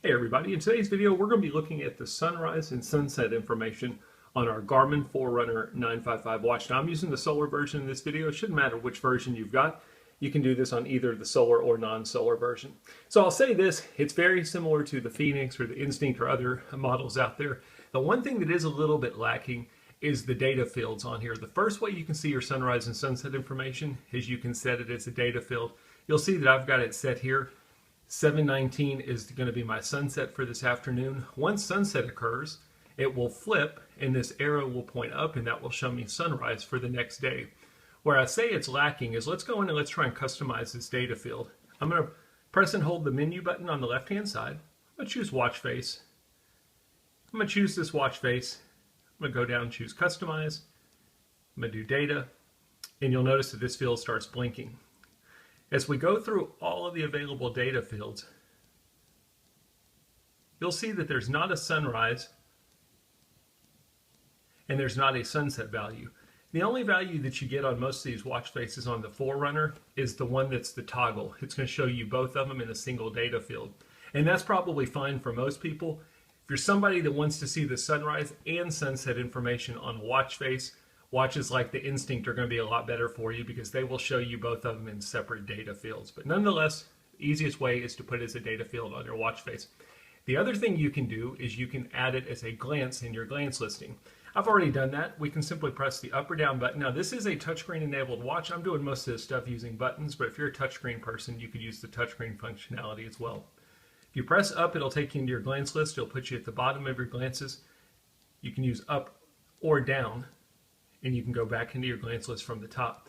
Hey everybody, in today's video we're going to be looking at the sunrise and sunset information on our Garmin Forerunner 955 watch. Now I'm using the solar version in this video. It shouldn't matter which version you've got. You can do this on either the solar or non-solar version. So I'll say this, it's very similar to the Phoenix or the Instinct or other models out there. The one thing that is a little bit lacking is the data fields on here. The first way you can see your sunrise and sunset information is you can set it as a data field. You'll see that I've got it set here. 7:19 is going to be my sunset for this afternoon. Once sunset occurs, it will flip and this arrow will point up and that will show me sunrise for the next day. Where I say it's lacking is let's go in and let's try and customize this data field. I'm going to press and hold the menu button on the left hand side. I'm going to choose watch face. I'm going to choose this watch face. I'm going to go down and choose customize. I'm going to do data and you'll notice that this field starts blinking. As we go through all of the available data fields, you'll see that there's not a sunrise and there's not a sunset value. The only value that you get on most of these watch faces on the Forerunner is the one that's the toggle. It's going to show you both of them in a single data field. And that's probably fine for most people. If you're somebody that wants to see the sunrise and sunset information on watch face, watches like the Instinct are going to be a lot better for you because they will show you both of them in separate data fields. But nonetheless, the easiest way is to put it as a data field on your watch face. The other thing you can do is you can add it as a glance in your glance listing. I've already done that. We can simply press the up or down button. Now this is a touchscreen enabled watch. I'm doing most of this stuff using buttons, but if you're a touchscreen person, you could use the touchscreen functionality as well. If you press up, it'll take you into your glance list. It'll put you at the bottom of your glances. You can use up or down, and you can go back into your glance list from the top.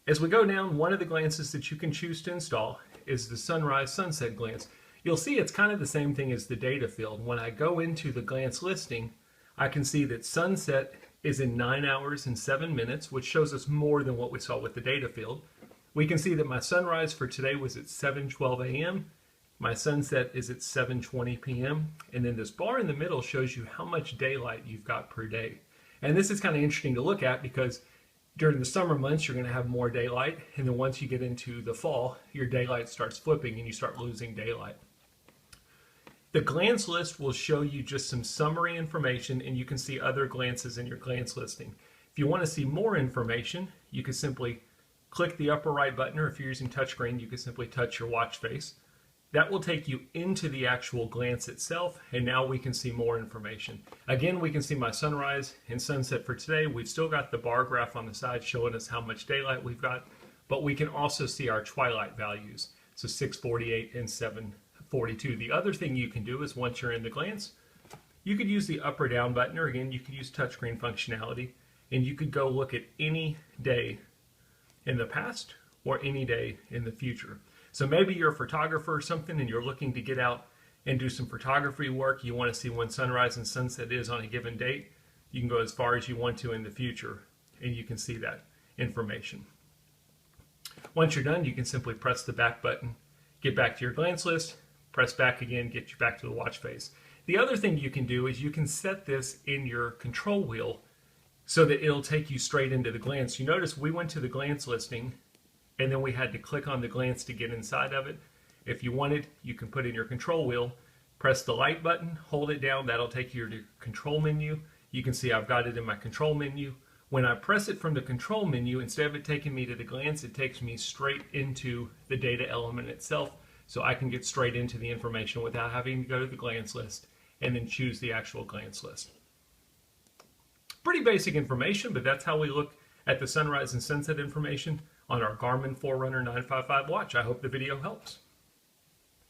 As we go down, one of the glances that you can choose to install is the sunrise sunset glance. You'll see it's kind of the same thing as the data field. When I go into the glance listing, I can see that sunset is in 9 hours and 7 minutes, which shows us more than what we saw with the data field. We can see that my sunrise for today was at 7:12 a.m. My sunset is at 7:20 p.m. And then this bar in the middle shows you how much daylight you've got per day. And this is kind of interesting to look at because during the summer months, you're going to have more daylight. And then once you get into the fall, your daylight starts flipping and you start losing daylight. The glance list will show you just some summary information and you can see other glances in your glance listing. If you want to see more information, you can simply click the upper right button, or if you're using touchscreen, you can simply touch your watch face. That will take you into the actual glance itself, and now we can see more information. Again, we can see my sunrise and sunset for today. We've still got the bar graph on the side showing us how much daylight we've got, but we can also see our twilight values, so 6:48 and 7:42. The other thing you can do is once you're in the glance, you could use the up or down button, or again, you could use touchscreen functionality, and you could go look at any day in the past or any day in the future. So maybe you're a photographer or something and you're looking to get out and do some photography work. You want to see when sunrise and sunset is on a given date. You can go as far as you want to in the future and you can see that information. Once you're done, you can simply press the back button, get back to your glance list, press back again, get you back to the watch face. The other thing you can do is you can set this in your control wheel so that it'll take you straight into the glance. You notice we went to the glance listing and then we had to click on the glance to get inside of it. If you wanted, you can put in your control wheel, press the light button, hold it down, that'll take you to your control menu. You can see I've got it in my control menu. When I press it from the control menu, instead of it taking me to the glance, it takes me straight into the data element itself, so I can get straight into the information without having to go to the glance list and then choose the actual glance list. Pretty basic information, but that's how we look at the sunrise and sunset information on our Garmin Forerunner 955 watch. I hope the video helps.